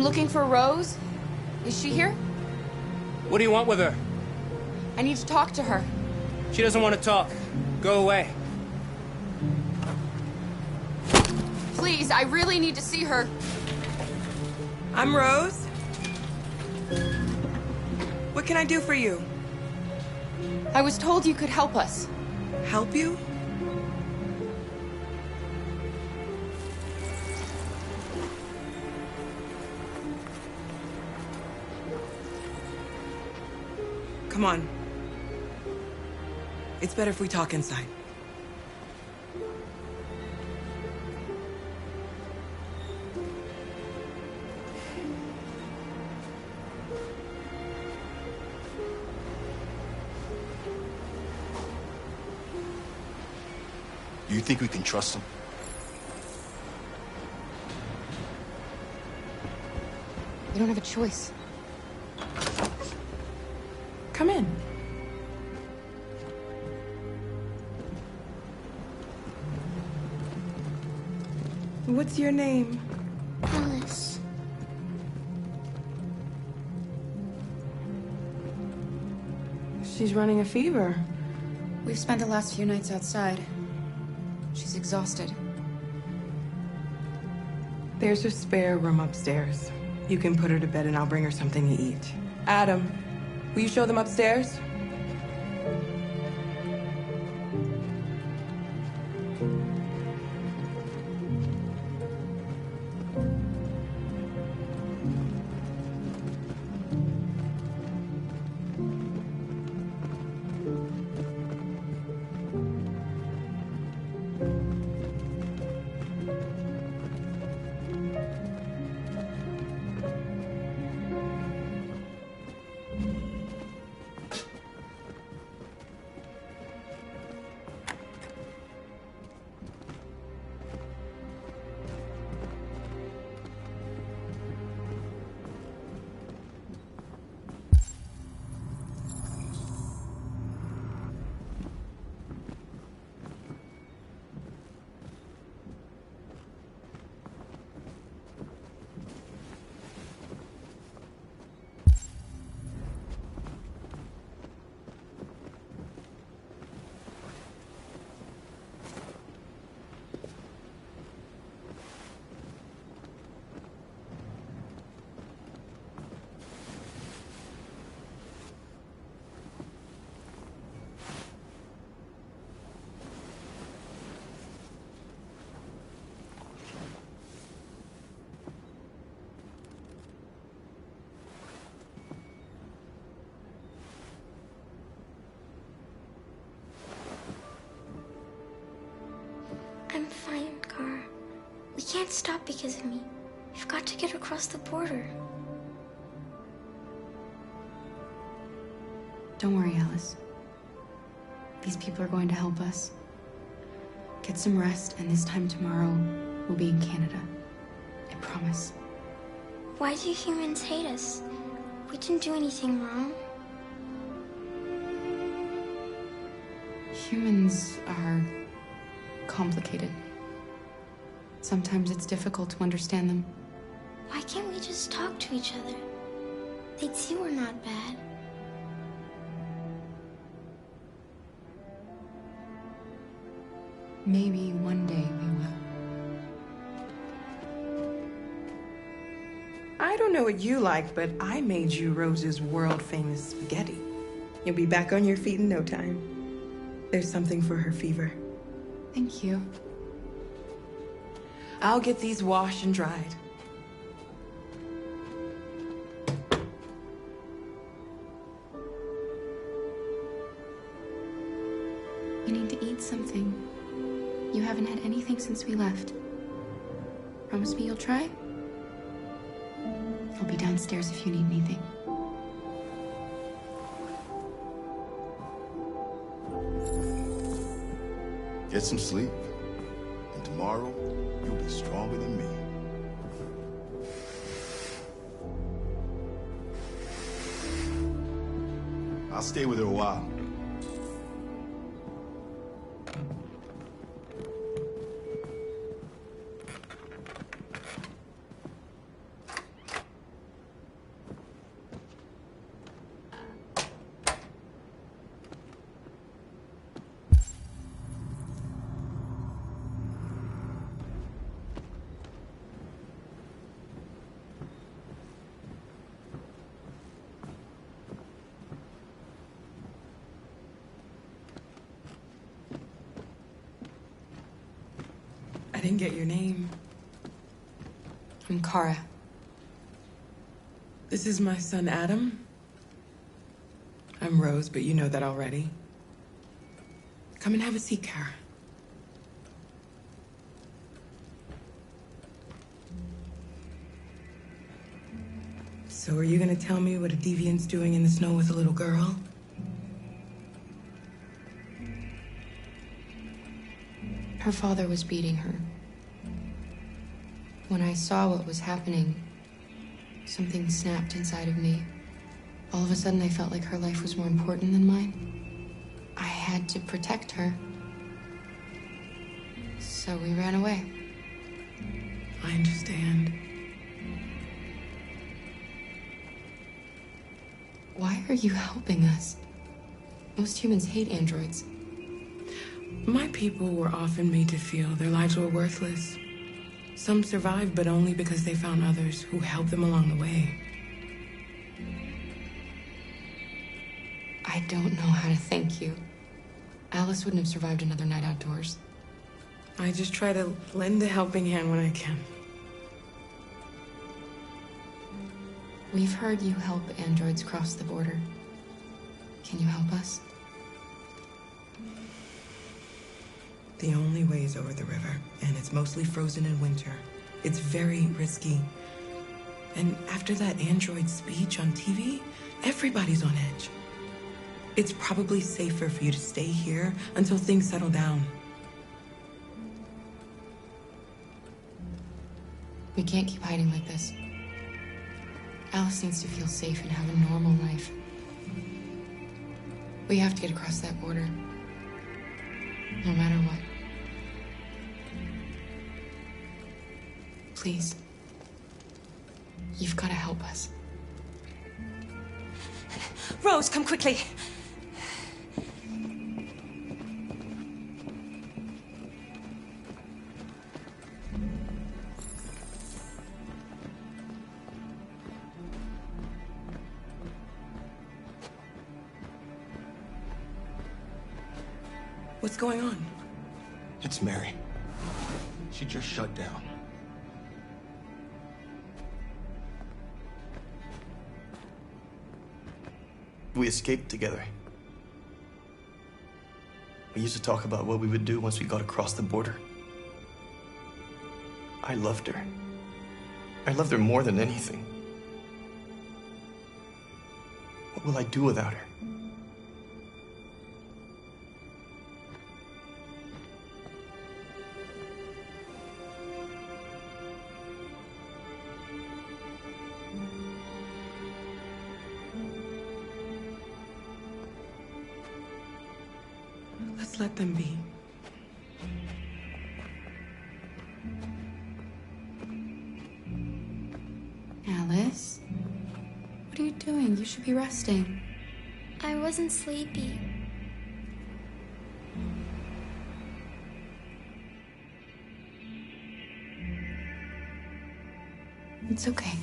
looking for Rose. Is she here? What do you want with her? I need to talk to her. She doesn't want to talk. Go away. Please, I really need to see her. I'm Rose. What can I do for you? I was told you could help us. Help you? Come on. It's better if we talk inside. Do you think we can trust him? We don't have a choice. Come in. What's your name? Alice. She's running a fever. We've spent the last few nights outside. She's exhausted. There's a spare room upstairs. You can put her to bed and I'll bring her something to eat. Adam, will you show them upstairs? I'm fine, Gar. We can't stop because of me. We've got to get across the border. Don't worry, Alice. These people are going to help us. Get some rest, and this time tomorrow, we'll be in Canada. I promise. Why do humans hate us? We didn't do anything wrong. Humans are complicated. Sometimes it's difficult to understand them. Why can't we just talk to each other? They'd see we're not bad. Maybe one day we will. I don't know what you like, but I made you Rose's world-famous spaghetti. You'll be back on your feet in no time. There's something for her fever. Thank you. I'll get these washed and dried. You need to eat something. You haven't had anything since we left. Promise me you'll try? I'll be downstairs if you need anything. Get some sleep, and tomorrow you'll be stronger than me. I'll stay with her a while. didn't get your name. I'm Kara. This is my son, Adam. I'm Rose, but you know that already. Come and have a seat, Kara. So are you gonna tell me what a deviant's doing in the snow with a little girl? Her father was beating her. When I saw what was happening, something snapped inside of me. All of a sudden, I felt like her life was more important than mine. I had to protect her. So we ran away. I understand. Why are you helping us? Most humans hate androids. My people were often made to feel their lives were worthless. Some survived, but only because they found others who helped them along the way. I don't know how to thank you. Alice wouldn't have survived another night outdoors. I just try to lend a helping hand when I can. We've heard you help androids cross the border. Can you help us? The only way is over the river, and it's mostly frozen in winter. It's very risky. And after that android speech on TV, everybody's on edge. It's probably safer for you to stay here until things settle down. We can't keep hiding like this. Alice needs to feel safe and have a normal life. We have to get across that border. No matter what. Please. You've got to help us. Rose, come quickly. What's going on? It's Mary. She just shut down. We escaped together. We used to talk about what we would do once we got across the border. I loved her. I loved her more than anything. What will I do without her? Let's let them be. Alice? What are you doing? You should be resting. I wasn't sleepy. It's okay.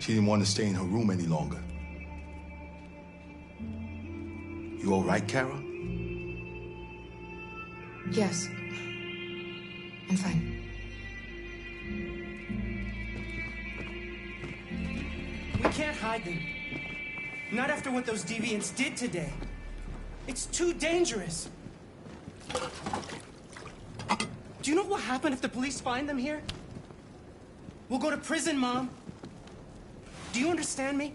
She didn't want to stay in her room any longer. You all right, Kara? Yes. I'm fine. We can't hide them. Not after what those deviants did today. It's too dangerous. Do you know what will happen if the police find them here? We'll go to prison, Mom. Do you understand me?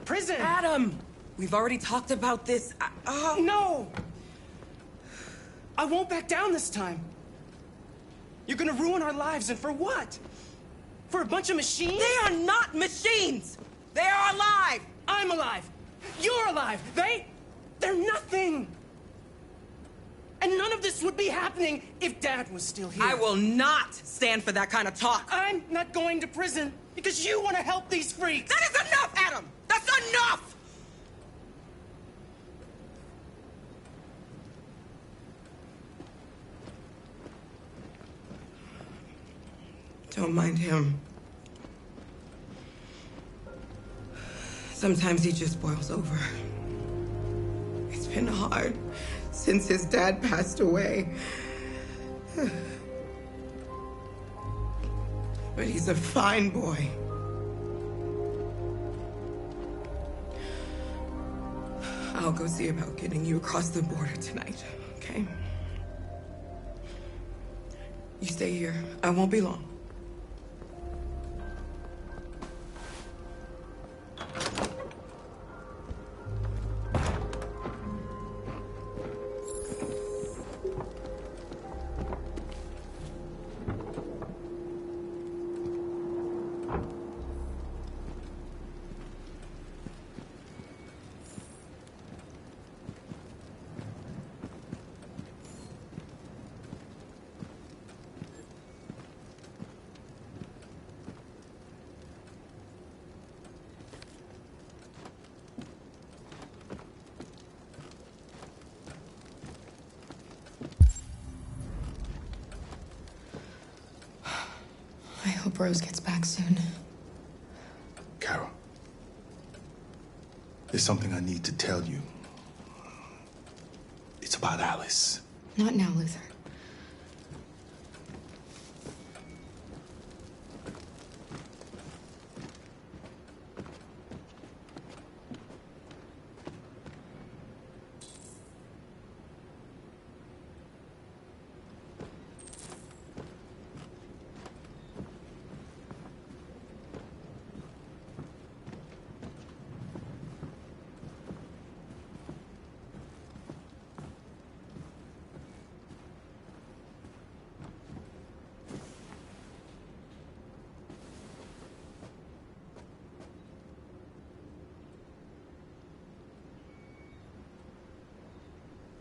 Prison! Adam! We've already talked about this. No! I won't back down this time. You're gonna ruin our lives, and for what? For a bunch of machines? They are not machines! They are alive! I'm alive! You're alive! They're nothing! And none of this would be happening if Dad was still here. I will not stand for that kind of talk. I'm not going to prison because you want to help these freaks! That is enough, Adam! That's enough! Don't mind him. Sometimes he just boils over. It's been hard since his dad passed away. But he's a fine boy. I'll go see about getting you across the border tonight, okay? You stay here. I won't be long. I hope Rose gets back soon. Carol, there's something I need to tell you. It's about Alice. Not now, Luther.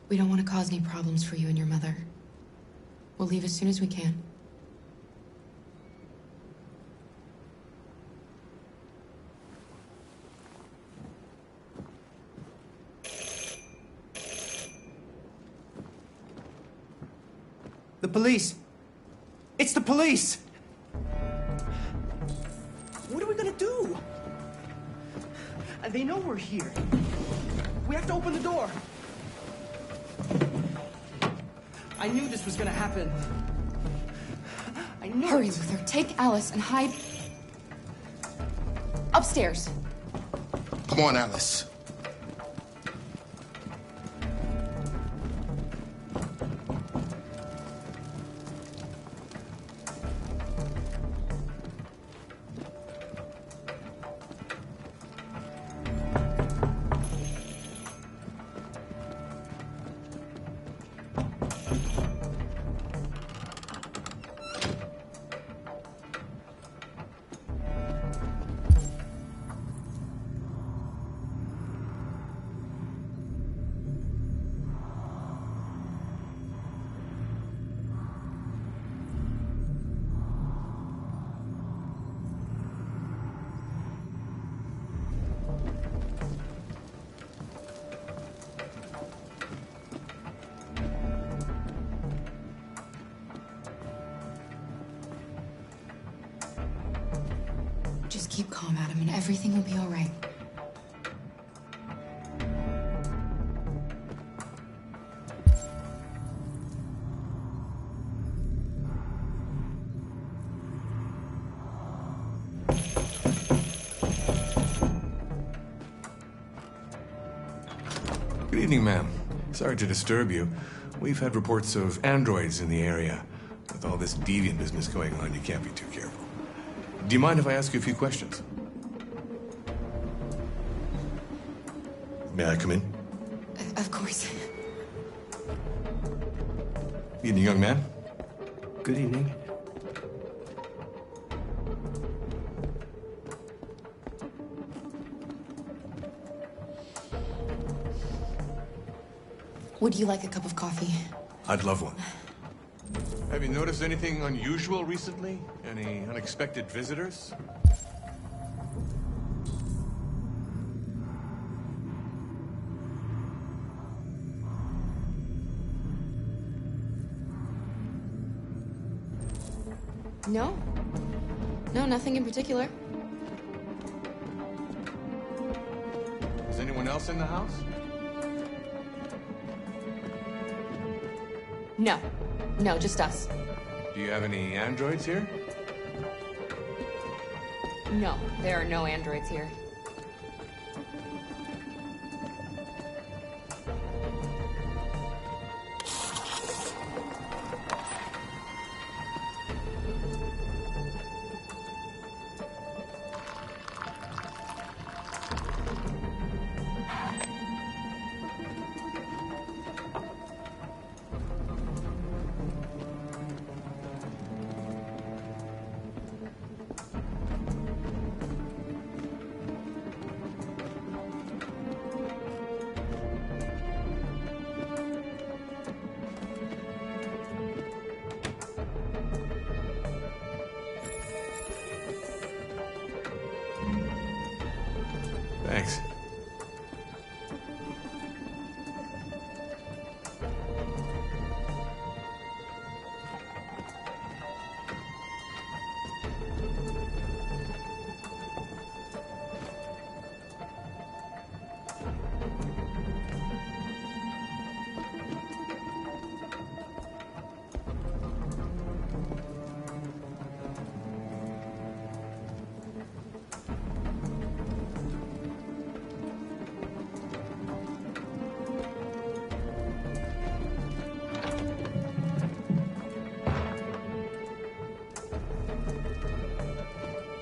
We don't want to cause any problems for you and your mother. We'll leave as soon as we can. The police! It's the police! What are we gonna do? And they know we're here. We have to open the door. I knew this was gonna happen. I knew Hurry, it. Luther. Take Alice and hide upstairs. Come on, Alice. Just keep calm, Adam, and everything will be all right. Good evening, ma'am. Sorry to disturb you. We've had reports of androids in the area. With all this deviant business going on, you can't be too careful. Do you mind if I ask you a few questions? May I come in? Of course. Evening, young man. Good evening. Would you like a cup of coffee? I'd love one. Have you noticed anything unusual recently? Any unexpected visitors? No. No, nothing in particular. Is anyone else in the house? No. No, just us. Do you have any androids here? No, there are no androids here. Thanks.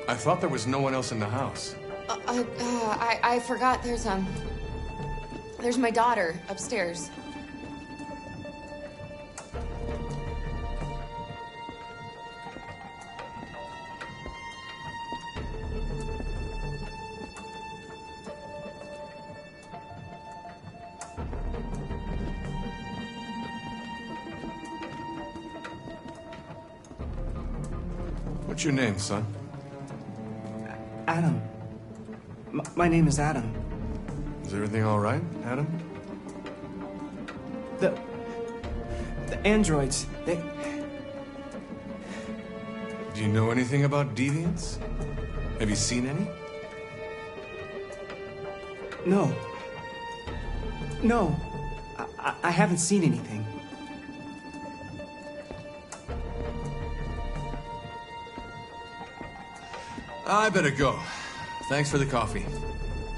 I thought there was no one else in the house. I forgot there's my daughter upstairs. What's your name, son? Adam. My name is Adam. Is everything all right, Adam? The androids, they... Do you know anything about deviants? Have you seen any? No. No. I haven't seen anything. I better go. Thanks for the coffee.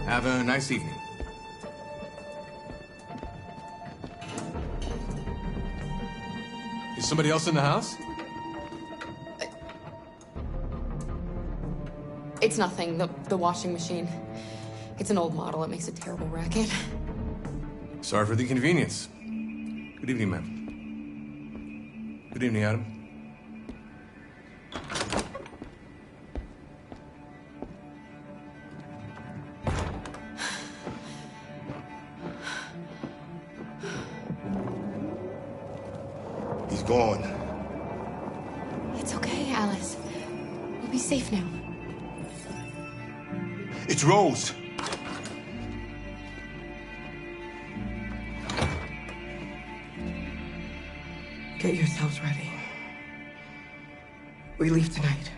Have a nice evening. Is somebody else in the house? It's nothing, the washing machine. It's an old model, it makes a terrible racket. Sorry for the inconvenience. Good evening, ma'am. Good evening, Adam. He's gone. It's okay, Alice. We'll be safe now. It's Rose. Get yourselves ready. We leave tonight.